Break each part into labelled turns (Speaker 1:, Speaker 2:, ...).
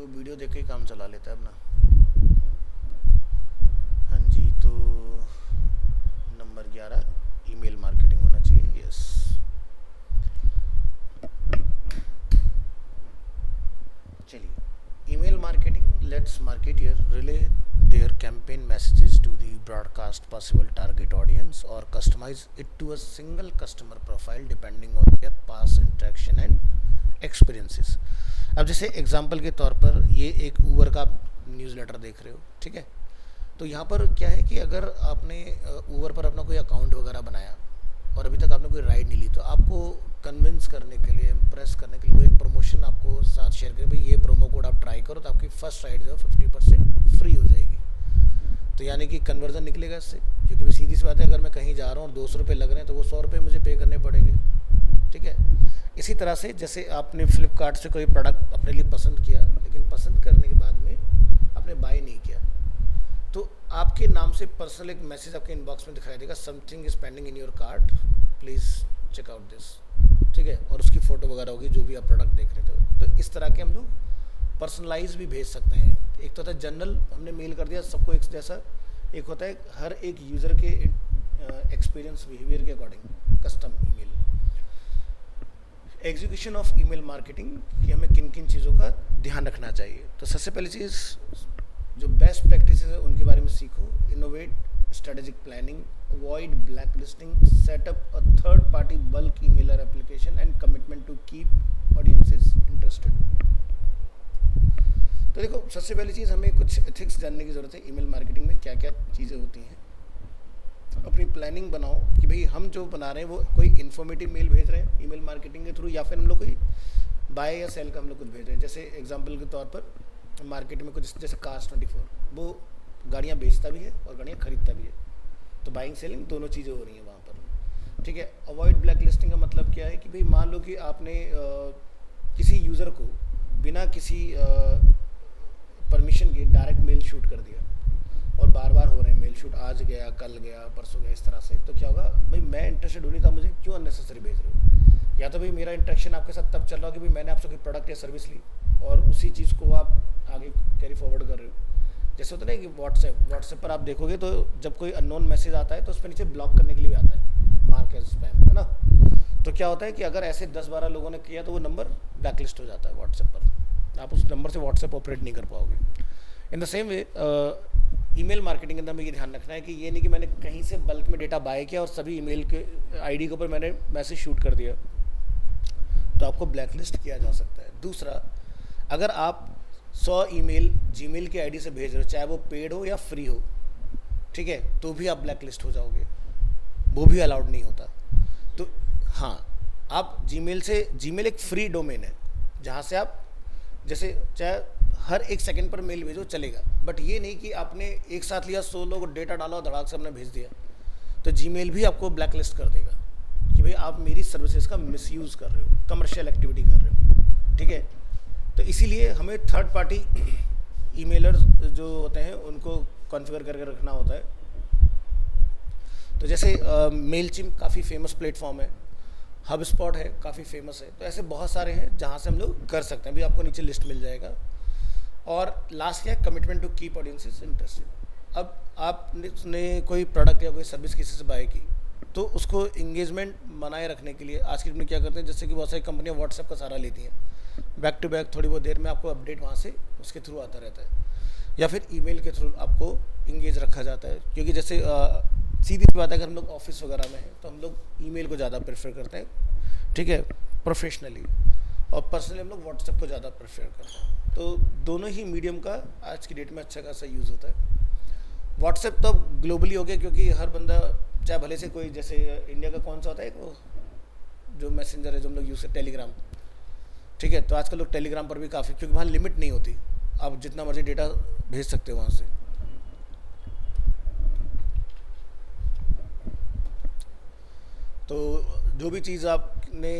Speaker 1: Video देख के ही काम चला लेता है अपना। हाँ जी, तो नंबर 11 ईमेल मार्केटिंग होना चाहिए। यस, चलिए email marketing, let's market your relay their campaign messages to the broadcast possible target audience or customize it to a single customer profile depending on their past interaction and experiences। अब जैसे example के तौर पर ये एक Uber का newsletter देख रहे हो, ठीक है। तो यहाँ पर क्या है कि अगर आपने ऊबर पर अपना कोई अकाउंट वगैरह बनाया और अभी तक आपने कोई राइड नहीं ली, तो आपको कन्विंस करने के लिए, इम्प्रेस करने के लिए वो एक प्रमोशन आपको साथ शेयर करें, भाई ये प्रोमो कोड आप ट्राई करो तो आपकी फर्स्ट राइड जो है 50% फ्री हो जाएगी। तो यानी कि कन्वर्जन निकलेगा इससे, क्योंकि भाई सीधी सी बात है, अगर मैं कहीं जा रहा हूँ और 200 रुपये लग रहे हैं तो वो 100 रुपये मुझे पे करने पड़ेंगे, ठीक है। इसी तरह से जैसे आपने फ्लिपकार्ट से कोई प्रोडक्ट अपने लिए पसंद किया, लेकिन पसंद करने के बाद में आपने बाय नहीं किया, तो आपके नाम से पर्सनल एक मैसेज आपके इनबॉक्स में दिखाई देगा, something is pending in your cart, please check out this, ठीक है। और उसकी फ़ोटो वगैरह होगी जो भी आप प्रोडक्ट देख रहे थे। तो इस तरह के हम लोग पर्सनलाइज भी भेज सकते हैं। एक तो होता है जनरल, हमने मेल कर दिया सबको एक जैसा, एक होता है हर एक यूज़र के एक्सपीरियंस बिहेवियर के according custom email. Execution of email marketing कि हमें किन किन चीज़ों का ध्यान रखना चाहिए। तो सबसे पहली चीज़, जो बेस्ट प्रैक्टिस है उनके बारे में सीखो। Innovate strategic planning, avoid black listing, set up a third party bulk emailer application and commitment to keep audiences interested. तो देखो, सबसे पहली चीज़ हमें कुछ एथिक्स जानने की ज़रूरत है। ईमेल मार्केटिंग में क्या क्या चीज़ें होती हैं, अपनी प्लानिंग बनाओ कि भाई हम जो बना रहे हैं वो कोई इन्फॉर्मेटिव मेल भेज रहे हैं ईमेल मार्केटिंग के थ्रू, या फिर हम लोग कोई बाय या सेल का हम लोग कुछ भेज रहे हैं। जैसे एग्जांपल के तौर पर मार्केट में कुछ जैसे Cars24, वो गाड़ियाँ बेचता भी है और गाड़ियाँ खरीदता भी है, तो बाइंग सेलिंग दोनों चीज़ें हो रही हैं वहाँ पर, ठीक है। अवॉइड ब्लैक लिस्टिंग का मतलब क्या है कि भाई मान लो कि आपने किसी यूज़र को बिना किसी परमिशन के डायरेक्ट मेल शूट कर दिया, और बार बार हो रहे हैं मेल शूट, आज गया, कल गया, परसों गया, इस तरह से। तो क्या होगा, भाई मैं इंटरेस्टेड हो नहीं था, मुझे क्यों अननेसेसरी भेज रहे हो। या तो भाई मेरा इंटरेक्शन आपके साथ तब चल रहा हो कि भाई मैंने आपसे कोई प्रोडक्ट या सर्विस ली और उसी चीज़ को आप आगे कैरी फॉरवर्ड कर रहे हो। जैसे होता है ना कि व्हाट्सएप पर आप देखोगे तो जब कोई अननोन मैसेज आता है तो उस पर नीचे ब्लॉक करने के लिए भी आता है, मार्क एज स्पैम, है ना। तो क्या होता है कि अगर ऐसे 10-12 लोगों ने किया तो वो नंबर ब्लैकलिस्ट हो जाता है व्हाट्सएप पर, आप उस नंबर से व्हाट्सएप ऑपरेट नहीं कर पाओगे। In the same way email marketing के अंदर हमें ये ध्यान रखना है कि ये नहीं कि मैंने कहीं से बल्क में डेटा बाय किया और सभी ईमेल के आईडी के ऊपर मैंने मैसेज शूट कर दिया, तो आपको ब्लैकलिस्ट किया जा सकता है। दूसरा, अगर आप 100 ईमेल जीमेल की आईडी से भेज रहे हो, चाहे वो पेड हो या फ्री हो, ठीक है, तो भी आप ब्लैकलिस्ट हो जाओगे, वो भी अलाउड नहीं होता। तो हाँ, आप जीमेल एक फ्री डोमेन है जहाँ से आप जैसे चाहे हर एक सेकंड पर मेल भेजो चलेगा, बट ये नहीं कि आपने एक साथ लिया 100 लोग डेटा डाला और धड़ाक से आपने भेज दिया, तो जीमेल भी आपको ब्लैकलिस्ट कर देगा कि भाई आप मेरी सर्विसेज का मिसयूज़ कर रहे हो, कमर्शियल एक्टिविटी कर रहे हो, ठीक है। तो इसीलिए हमें थर्ड पार्टी ईमेलर्स जो होते हैं उनको कॉन्फ़िगर करके रखना होता है। तो जैसे मेलचिम्प काफ़ी फेमस प्लेटफॉर्म है, HubSpot है, काफ़ी फेमस है, तो ऐसे बहुत सारे हैं जहाँ से हम लोग कर सकते हैं, भी आपको नीचे लिस्ट मिल जाएगा। और लास्ट क्या है, commitment to keep audiences interested. अब आपने कोई प्रोडक्ट या कोई सर्विस किसी से बाय की, तो उसको इंगेजमेंट बनाए रखने के लिए आज की डेट में क्या करते हैं, जैसे कि बहुत सारी कंपनियां व्हाट्सएप का सहारा लेती हैं, बैक टू बैक थोड़ी बहुत देर में आपको अपडेट वहाँ से उसके थ्रू आता रहता है, या फिर ईमेल के थ्रू आपको इंगेज रखा जाता है। क्योंकि जैसे सीधी सी बात है, अगर हम लोग ऑफिस वगैरह में हैं तो हम लोग ईमेल को ज़्यादा प्रेफर करते हैं, ठीक है, प्रोफेशनली, और पर्सनली हम लोग व्हाट्सएप को ज़्यादा प्रेफर करते हैं। तो दोनों ही मीडियम का आज की डेट में अच्छा खासा यूज़ होता है। व्हाट्सएप तो अब ग्लोबली हो गया, क्योंकि हर बंदा, चाहे भले से कोई, जैसे इंडिया का कौन सा होता है वो जो मैसेंजर है जो हम लोग यूज़ करते, टेलीग्राम, ठीक है, तो आजकल लोग टेलीग्राम पर भी काफ़ी, क्योंकि वहाँ लिमिट नहीं होती, आप जितना मर्जी डेटा भेज सकते हो वहाँ से। तो जो भी चीज़ आपने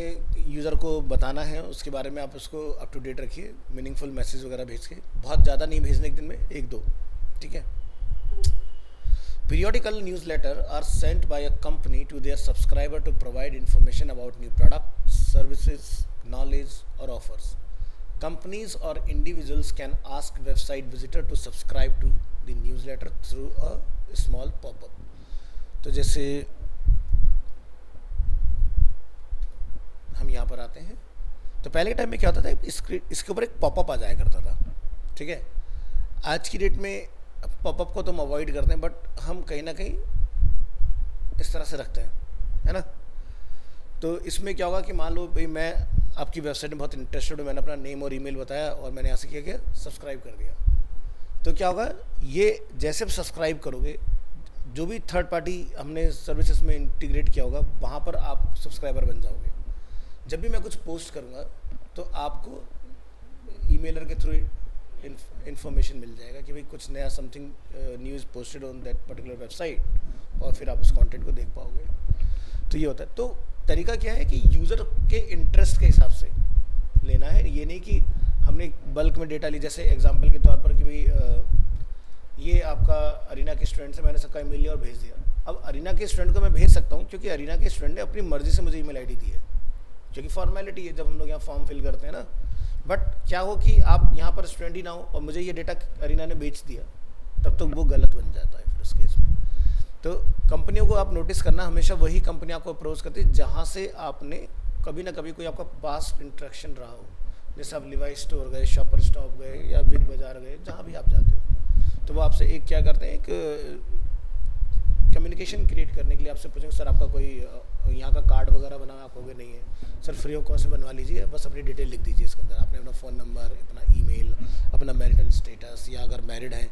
Speaker 1: यूज़र को बताना है उसके बारे में आप उसको अप टू डेट रखिए, मीनिंगफुल मैसेज वगैरह भेज के, बहुत ज़्यादा नहीं भेजने, एक दिन में 1-2, ठीक है। Periodical newsletter are sent by a company to their subscriber to provide information about new products, services, knowledge or offers. Companies or individuals can ask website visitor to subscribe to the newsletter through a small pop-up. तो जैसे हम यहाँ पर आते हैं तो पहले के टाइम में क्या होता था, इसके ऊपर एक पॉपअप आ जाया करता था, ठीक है। आज की डेट में पॉपअप को तो हम अवॉइड करते हैं, बट हम कहीं ना कहीं इस तरह से रखते हैं, है ना। तो इसमें क्या होगा कि मान लो भाई मैं आपकी वेबसाइट में बहुत इंटरेस्टेड हूँ, मैंने अपना नेम और ईमेल बताया और मैंने यहाँ से क्या किया, सब्सक्राइब कर दिया। तो क्या होगा, ये जैसे आप सब्सक्राइब करोगे, जो भी थर्ड पार्टी हमने सर्विसेज में इंटीग्रेट किया होगा वहाँ पर आप सब्सक्राइबर बन जाओगे। जब भी मैं कुछ पोस्ट करूँगा तो आपको ईमेलर के थ्रू इन्फॉर्मेशन मिल जाएगा कि भाई कुछ नया something news posted on that particular website, और फिर आप उस कंटेंट को देख पाओगे। तो ये होता है। तो तरीका क्या है कि यूज़र के इंटरेस्ट के हिसाब से लेना है, ये नहीं कि हमने बल्क में डेटा ली। जैसे एग्जांपल के तौर पर कि भाई ये आपका अरीना के स्टूडेंट से मैंने सबका ईमेल लिया और भेज दिया। अब अरीना के स्टूडेंट को मैं भेज सकता हूँ क्योंकि अरीना के स्टूडेंट ने अपनी मर्जी से मुझे ईमेल आईडी दी है, क्योंकि फॉर्मेलिटी है जब हम लोग यहाँ फॉर्म फिल करते हैं ना। बट क्या हो कि आप यहाँ पर स्टूडेंट ही ना हो और मुझे ये डेटा अरीना ने बेच दिया, तब तो वो गलत बन जाता है फिर उस केस में। तो कंपनियों को आप नोटिस करना, हमेशा वही कंपनी आपको अप्रोच करती है जहाँ से आपने कभी ना कभी कोई आपका पास्ट इंटरेक्शन रहा हो। जैसे आप लिवाई स्टोर गए, शॉपर स्टॉप गए या बिग बाज़ार गए, जहाँ भी आप जाते हो, तो वो आपसे एक क्या करते हैं, एक कम्युनिकेशन क्रिएट करने के लिए आपसे पूछेंगे सर आपका कोई यहाँ का कार्ड वगैरह बना, आप कहोगे नहीं है सर, फ्री ऑफ कॉस्ट से बनवा लीजिए, बस अपनी डिटेल लिख दीजिए इसके अंदर, आपने अपना फ़ोन नंबर, अपना ईमेल, अपना मैरिटल स्टेटस, या अगर मैरिड है,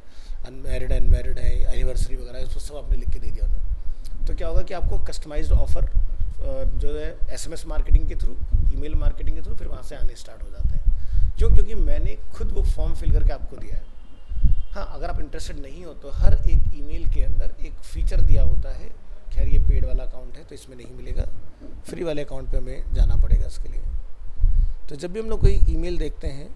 Speaker 1: अनमैरिड है, एनिवर्सरी वगैरह, उसको सब आपने लिख के दे दिया उन्हें। तो क्या होगा कि आपको कस्टमाइज्ड ऑफ़र जो है SMS मार्केटिंग के थ्रू, ईमेल मार्केटिंग के थ्रू फिर वहाँ से आने स्टार्ट हो जाते हैं। क्यों? क्योंकि मैंने खुद वो फॉर्म फिल करके आपको दिया है। हाँ, अगर आप इंटरेस्टेड नहीं हो तो हर एक ईमेल के अंदर एक फ़ीचर दिया होता है। खैर ये पेड वाला अकाउंट है तो इसमें नहीं मिलेगा, फ्री वाले अकाउंट पे हमें जाना पड़ेगा इसके लिए। तो जब भी हम लोग कोई ईमेल देखते हैं,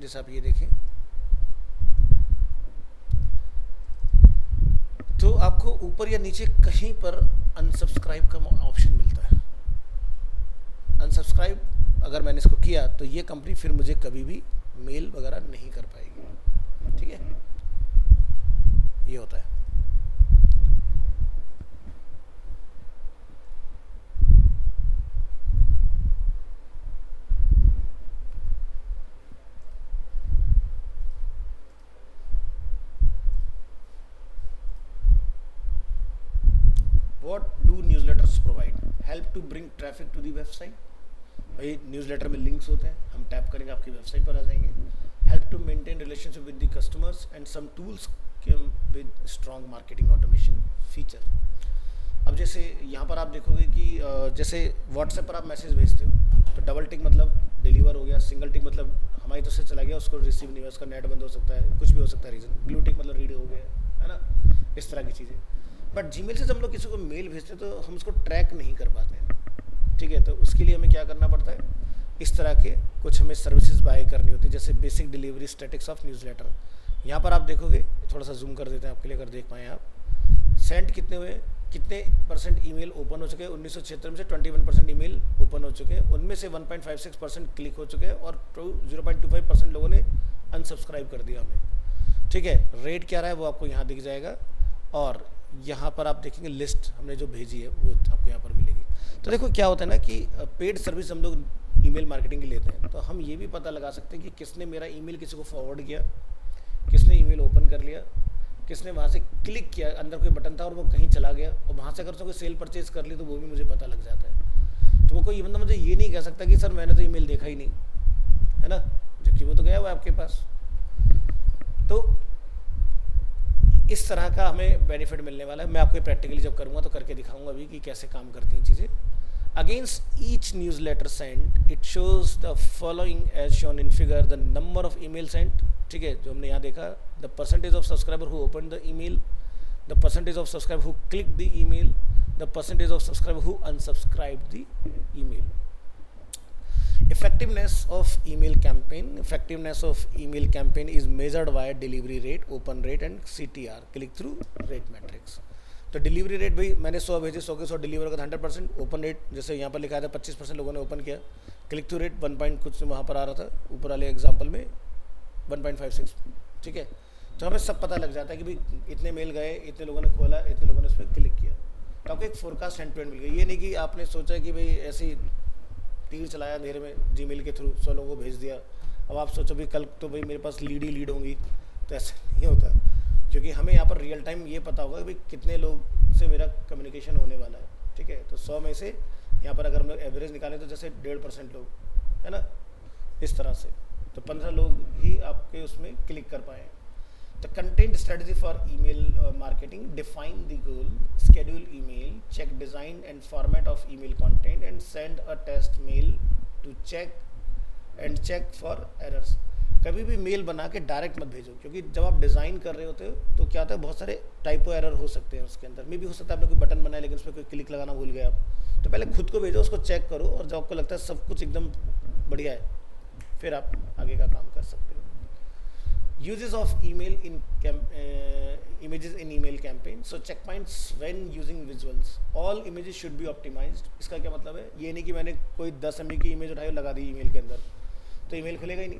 Speaker 1: जैसे आप ये देखें, तो आपको ऊपर या नीचे कहीं पर अनसब्सक्राइब का ऑप्शन मिलता है। अनसब्सक्राइब अगर मैंने इसको किया तो ये कंपनी फिर मुझे कभी भी मेल वगैरह नहीं कर पाएगी, ठीक है। ये होता है। What do newsletters provide? Help to bring traffic to the website. भाई न्यूज़लेटर में लिंक्स होते हैं, हम टैप करेंगे आपकी वेबसाइट पर आ जाएंगे। Help to maintain relationship with the customers and some tools with strong marketing automation feature. अब जैसे यहाँ पर आप देखोगे कि जैसे व्हाट्सएप पर आप मैसेज भेजते हो तो डबल टिक मतलब डिलीवर हो गया, सिंगल टिक मतलब हमारी तरफ से चला गया, उसको रिसीव नहीं हुआ, उसका नेट बंद हो सकता है, कुछ भी हो सकता है रीज़न। ब्लू टिक मतलब रीड हो गया, है ना, इस तरह की चीज़ें। बट जीमेल से जब हम लोग किसी को मेल भेजते हैं तो हम उसको ट्रैक नहीं कर पाते हैं, ठीक है। तो उसके लिए हमें क्या करना पड़ता है, इस तरह के कुछ हमें सर्विसेज बाय करनी होती है, जैसे basic delivery statics of newsletter. यहाँ पर आप देखोगे, थोड़ा सा जूम कर देते हैं आपके लिए अगर देख पाएँ आप, सेंड कितने हुए, कितने % ईमेल ओपन हो चुके हैं। 1976 में से 21% ईमेल ओपन हो चुके हैं, उनमें से 1.56% क्लिक हो चुके हैं और 0.25% लोगों ने अनसब्सक्राइब कर दिया हमें, ठीक है। रेट क्या रहा है वो आपको यहाँ दिख जाएगा, और यहाँ पर आप देखेंगे लिस्ट हमने जो भेजी है वो आपको यहाँ पर मिलेगी। तो देखो क्या होता है ना कि पेड सर्विस हम लोग ईमेल मार्केटिंग की लेते हैं, तो हम ये भी पता लगा सकते हैं कि किसने मेरा ईमेल किसी को फॉरवर्ड किया, किसने ईमेल ओपन कर लिया, किसने वहाँ से क्लिक किया, अंदर कोई बटन था और वो कहीं चला गया, और वहाँ से अगर उसने कोई सेल परचेज कर ली तो वो भी मुझे पता लग जाता है। तो वो कोई बंदा मुझे ये नहीं कह सकता कि सर मैंने तो ईमेल देखा ही नहीं, है ना, जबकि वो तो गया हुआ आपके पास। तो इस तरह का हमें बेनिफिट मिलने वाला है। मैं आपको प्रैक्टिकली जब करूँगा तो करके दिखाऊंगा अभी कि कैसे काम करती हैं चीज़ें। Against each newsletter send it shows the following as shown in figure, the number of email sent, ठीक है, जो हमने यहाँ देखा, the percentage of subscriber who open the email, the percentage of subscriber who click the email, the percentage of subscriber who unsubscribe the email. Effectiveness of email campaign is measured by delivery rate, open rate and CTR, click through rate metrics। तो delivery rate भाई मैंने 100 भेजे, 100 के 100 deliver का 100%। Open rate जैसे यहाँ पर लिखा था 25% लोगों ने ओपन किया। क्लिक थ्रू रेट 1 पॉइंट कुछ वहाँ पर आ रहा था ऊपर वाले एग्जाम्पल में 1.56, ठीक है। तो हमें सब पता लग जाता है कि भाई इतने मेल गए, इतने लोगों ने खोला, इतने लोगों ने उस पर क्लिक किया। तो आपको एक फोरकास्ट एंड टू एंड मिल गई। ये नहीं कि आपने सोचा कि भाई ऐसी तीर चलाया अंधेरे में जीमेल के थ्रू 100 लोगों को भेज दिया, अब आप सोचो भाई कल तो भाई मेरे पास लीड ही लीड होंगी, तो ऐसा नहीं होता। क्योंकि हमें यहाँ पर रियल टाइम ये पता होगा कि भाई कितने लोग से मेरा कम्युनिकेशन होने वाला है, ठीक है। तो 100 में से यहाँ पर अगर हम लोग एवरेज निकालें तो जैसे 1.5% लोग, है ना, इस तरह से, तो 15 लोग ही आपके उसमें क्लिक कर पाए। The content strategy for email marketing: define the goal, schedule email, check design and format of email content, and send a test mail to check for errors. कभी भी मेल बना के डायरेक्ट मत भेजो, क्योंकि जब आप डिज़ाइन कर रहे होते हो तो क्या होता है बहुत सारे टाइपो एरर हो सकते हैं उसके अंदर। मे भी हो सकता है आपने कोई बटन बनाया लेकिन उसमें कोई क्लिक लगाना भूल गए आप, तो पहले खुद को भेजो, उसको चेक करो, और जब आपको लगता है सब कुछ एकदम बढ़िया है फिर आप आगे का काम कर सकते हो। Uses of email in images in email campaign. So checkpoints when using visuals. All images should be optimized. इसका क्या मतलब है? ये नहीं कि मैंने कोई 10 MB की इमेज उठाई और लगा दी ईमेल के अंदर, तो ईमेल खुलेगा ही नहीं,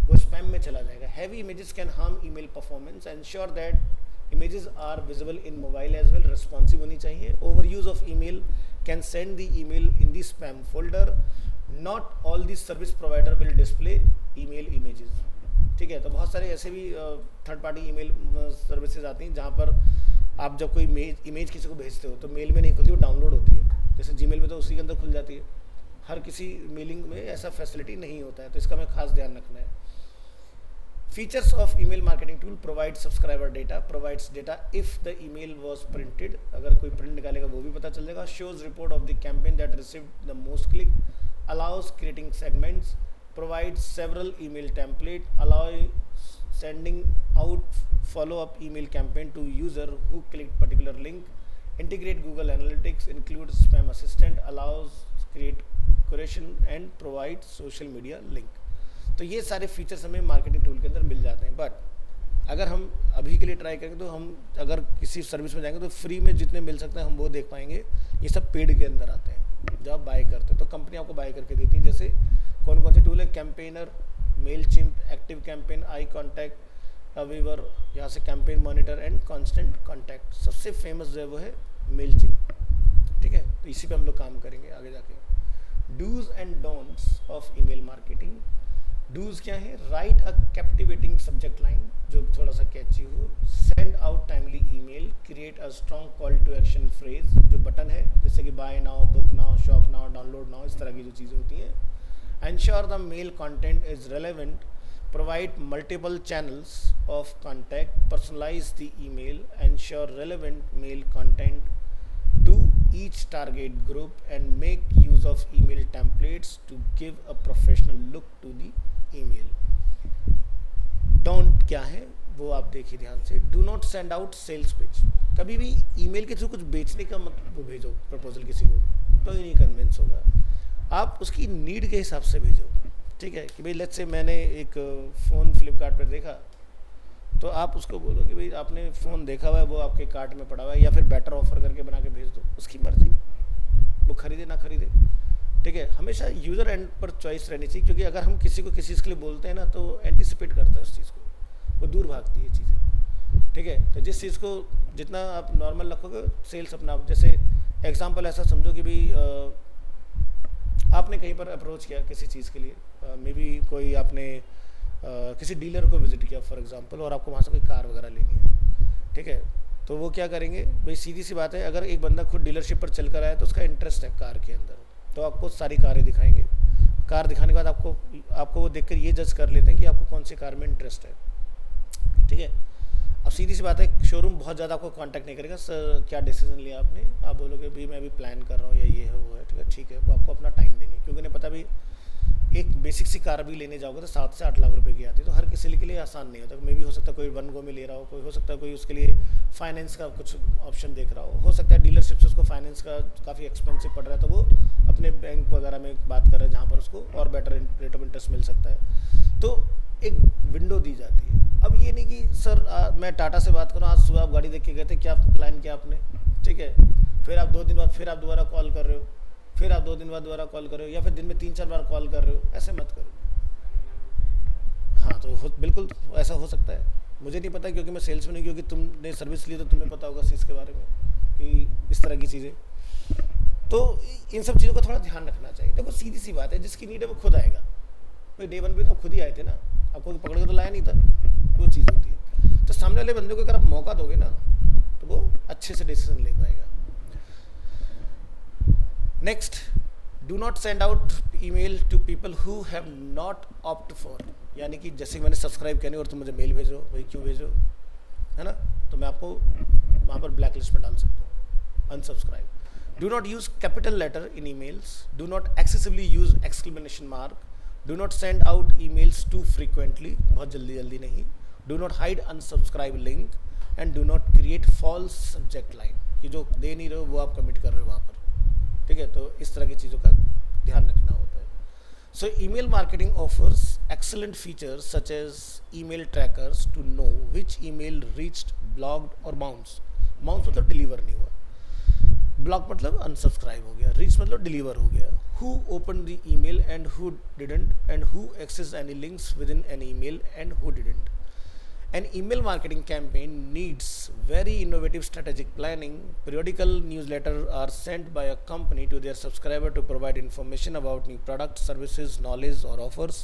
Speaker 1: वो स्पैम में चला जाएगा। Heavy images can harm email performance. Ensure that images are visible in mobile as well. Responsive होनी चाहिए. Overuse of email can send the email in the spam folder. Not all the service provider will display email images. ठीक है। तो बहुत सारे ऐसे भी third party email services आती हैं जहाँ पर आप जब कोई इमेज किसी को भेजते हो तो मेल में नहीं खुलती, वो डाउनलोड होती है। जैसे जीमेल में तो उसी के अंदर खुल जाती है, हर किसी मेलिंग में ऐसा फैसिलिटी नहीं होता है, तो इसका हमें खास ध्यान रखना है। Features of email marketing tool: provide subscriber data, provides data if the email was printed, अगर कोई प्रिंट निकालेगा वो भी पता चल जाएगा। Shows report of the campaign that received the most click, allows creating segments, provides several email template, allow sending out follow-up email campaign to user who clicked particular link, integrate Google Analytics, include spam assistant, allows create curation and provide social media link। तो ये सारे features हमें marketing tool के अंदर मिल जाते हैं। But अगर हम अभी के लिए ट्राई करेंगे तो हम अगर किसी सर्विस में जाएंगे तो फ्री में जितने मिल सकते हैं हम वो देख पाएंगे। ये सब पेड के अंदर आते हैं। जब आप बाय करते हैं तो कंपनी आपको बाय करके देती है। जैसे कौन कौन से टूल है? Campaigner, Mailchimp, active campaign, iContact, AWeber, यहाँ से campaign monitor and constant contact. सबसे फेमस जो है वो है मेल चिम्प, ठीक है। तो इसी पे हम लोग काम करेंगे आगे जाके। Dos and don'ts of email marketing. Dos क्या है? Write a captivating subject line जो थोड़ा सा कैची हो, send out timely email, create a strong call to action phrase, जो बटन है जैसे कि buy now, book now, shop now, download now, इस तरह की जो चीज़ें होती हैं। Ensure the mail content is relevant, provide multiple channels of contact, personalize the email, ensure relevant mail content to each target group, and make use of email templates to give a professional look to the email. Don't क्या है वो आप देखिए ध्यान से। Do not send out sales pitch. कभी भी email के थ्रू कुछ बेचने का मत वो भेजो प्रपोजल किसी को, तो ही नहीं कन्विंस होगा। आप उसकी नीड के हिसाब से भेजो, ठीक है। कि भाई लेट्स से मैंने एक फ़ोन फ्लिपकार्ट पर देखा, तो आप उसको बोलो कि भाई आपने फ़ोन देखा हुआ है, वो आपके कार्ट में पड़ा हुआ है, या फिर बेटर ऑफर करके बना के भेज दो, उसकी मर्जी, वो खरीदे ना खरीदे, ठीक है। हमेशा यूज़र एंड पर चॉइस रहनी चाहिए, क्योंकि अगर हम किसी को किसी चीज़ के लिए बोलते हैं ना तो एंटिसिपेट करता है उस चीज़ को, वो दूर भागती है चीज़ें, ठीक है। तो जिस चीज़ को जितना आप नॉर्मल रखोगे सेल्स अपना, जैसे एग्जाम्पल ऐसा समझो कि भाई आपने कहीं पर अप्रोच किया किसी चीज़ के लिए, मे बी कोई आपने किसी डीलर को विजिट किया फॉर एग्जांपल, और आपको वहाँ से कोई कार वगैरह लेनी है, ठीक है। तो वो क्या करेंगे भाई, सीधी सी बात है, अगर एक बंदा खुद डीलरशिप पर चल कर आया तो उसका इंटरेस्ट है कार के अंदर, तो आपको सारी कारें दिखाएंगे। कार दिखाने के बाद आपको वो देखकर ये जज कर लेते हैं कि आपको कौन सी कार में इंटरेस्ट है, ठीक है। अब सीधी सी बात है, शोरूम बहुत ज़्यादा आपको कांटेक्ट नहीं करेगा, सर क्या डिसीजन लिया आपने, आप बोलोगे भाई मैं अभी प्लान कर रहा हूँ या ये है वो है, ठीक है। वो आपको अपना टाइम देंगे, क्योंकि उन्हें पता भी एक बेसिक सी कार भी लेने जाओगे तो 7 से 8 लाख रुपए की आती है, तो हर किसी के लिए आसान नहीं होता। मे भी हो सकता है कोई वन गो में ले रहा हो, कोई हो सकता है कोई उसके लिए फाइनेंस का कुछ ऑप्शन देख रहा हो सकता है डीलरशिप से उसको फाइनेंस का काफ़ी एक्सपेंसिव पड़ रहा है, तो वो अपने बैंक वगैरह में बात कर रहे हैं जहाँ पर उसको और बेटर रेट ऑफ इंटरेस्ट मिल सकता है, तो एक विंडो दी जाती है। अब ये नहीं कि सर मैं टाटा से बात करूँ, आज सुबह आप गाड़ी देख के गए थे, क्या प्लान किया आपने, ठीक है, फिर आप 2 दिन बाद फिर आप दोबारा कॉल कर रहे हो, फिर आप 2 दिन बाद दोबारा कॉल कर रहे हो, या फिर दिन में 3-4 बार कॉल कर रहे हो, ऐसे मत करो। हाँ तो बिल्कुल ऐसा हो सकता है, मुझे नहीं पता क्योंकि मैं सेल्स में नहीं, क्योंकि तुमने सर्विस ली तो तुम्हें पता होगा चीज़ के बारे में कि इस तरह की चीज़ें। तो इन सब चीज़ों का थोड़ा ध्यान रखना चाहिए। देखो सीधी सी बात है, जिसकी नीड है वो खुद आएगा। भाई डे 1 पे तो खुद ही आए थे ना, आपको पकड़ के तो लाया नहीं था, वो चीज़ होती है। तो सामने वाले बंदे को अगर आप मौका दोगे ना तो वो अच्छे से डिसीजन ले पाएगा। Next, do not send out email to people who have not opt for, यानी कि जैसे मैंने सब्सक्राइब किया नहीं और तुम मुझे मेल भेज रहे हो, भाई क्यों भेज रहे हो, है ना, तो मैं आपको वहाँ पर ब्लैक लिस्ट में डाल सकता हूँ, unsubscribe. Do not use capital letter in emails, do not excessively use exclamation mark, do not send out emails too frequently, बहुत जल्दी नहीं, do not hide unsubscribe link, and do not create false subject line, कि जो दे नहीं रहे हो वो आप कमिट कर रहे हो वहाँ पर, ठीक है। तो इस तरह की चीज़ों का ध्यान रखना होता है। So email marketing offers excellent features such as email trackers to know which email reached, blocked और बाउंस। बाउंस मतलब डिलीवर नहीं हुआ, ब्लॉक मतलब अनसब्सक्राइब हो गया, रीच मतलब डिलीवर हो गया, who open the email and who didn't, and who access any links within an email and who didn't. An email marketing campaign needs very innovative strategic planning. Periodical newsletters are sent by a company to their subscriber to provide information about new products, services, knowledge or offers.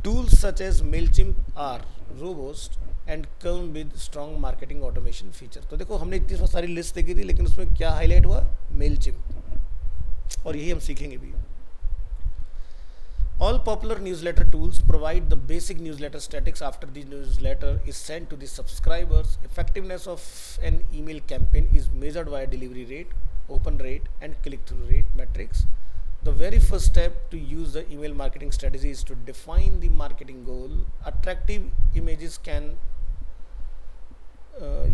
Speaker 1: Tools such as MailChimp are robust and come with strong marketing automation feature. तो देखो हमने इतनी सारी list देखी थी, लेकिन उसमें क्या हाईलाइट हुआ, MailChimp, और यही हम सीखेंगे भी। All popular newsletter tools provide the basic newsletter statistics after the newsletter is sent to the subscribers. Effectiveness of an email campaign is measured by delivery rate, open rate, and click-through rate metrics. The very first step to use the email marketing strategy is to define the marketing goal. Attractive images can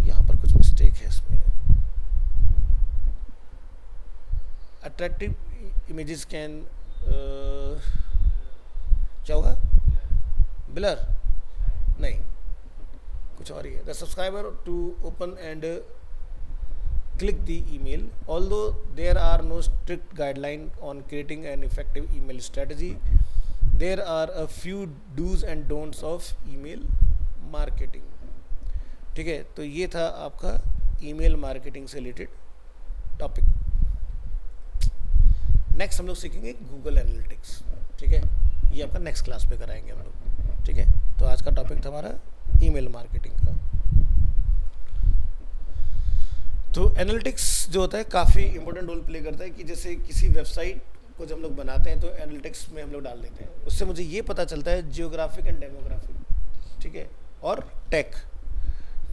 Speaker 1: यहाँ पर कुछ mistake है इसमें। Attractive images can क्या होगा, blur नहीं, कुछ और ही है। The subscriber to open and click the email, although there are no strict guideline on creating an effective email strategy, there are a few dos and don'ts of email marketing. ठीक है, तो ये था आपका ईमेल मार्केटिंग से related topic. Next हम लोग सीखेंगे गूगल एनालिटिक्स। ठीक है, ये आपका नेक्स्ट क्लास पे कराएंगे हम लोग। ठीक है, तो आज का टॉपिक था हमारा ईमेल मार्केटिंग का। तो एनालिटिक्स जो होता है काफ़ी इंपॉर्टेंट रोल प्ले करता है, कि जैसे किसी वेबसाइट को जब हम लोग बनाते हैं तो एनालिटिक्स में हम लोग डाल देते हैं, उससे मुझे ये पता चलता है जियोग्राफिक एंड डेमोग्राफिक, ठीक है, और टेक।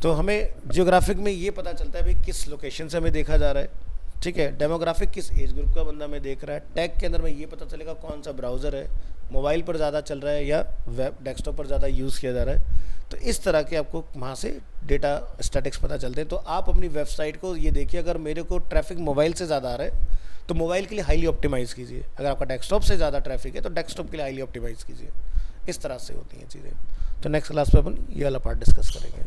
Speaker 1: तो हमें जियोग्राफिक में ये पता चलता है भाई किस लोकेशन से हमें देखा जा रहा है, ठीक है, डेमोग्राफिक किस एज ग्रुप का बंदा हमें देख रहा है, टैग के अंदर में ये पता चलेगा कौन सा ब्राउज़र है, मोबाइल पर ज़्यादा चल रहा है या वेब डेस्कटॉप पर ज़्यादा यूज़ किया जा रहा है। तो इस तरह के आपको वहाँ से डेटा स्टैटिक्स पता चलते हैं। तो आप अपनी वेबसाइट को ये देखिए, अगर मेरे को ट्रैफिक मोबाइल से ज़्यादा आ रहा है तो मोबाइल के लिए हाईली ऑप्टिमाइज़ कीजिए, अगर आपका डेस्कटॉप से ज़्यादा ट्रैफिक है तो डेस्कटॉप के लिए हाईली ऑप्टिमाइज़ कीजिए। इस तरह से होती हैं चीज़ें। तो नेक्स्ट क्लास पे अपन ये वाला पार्ट डिस्कस करेंगे।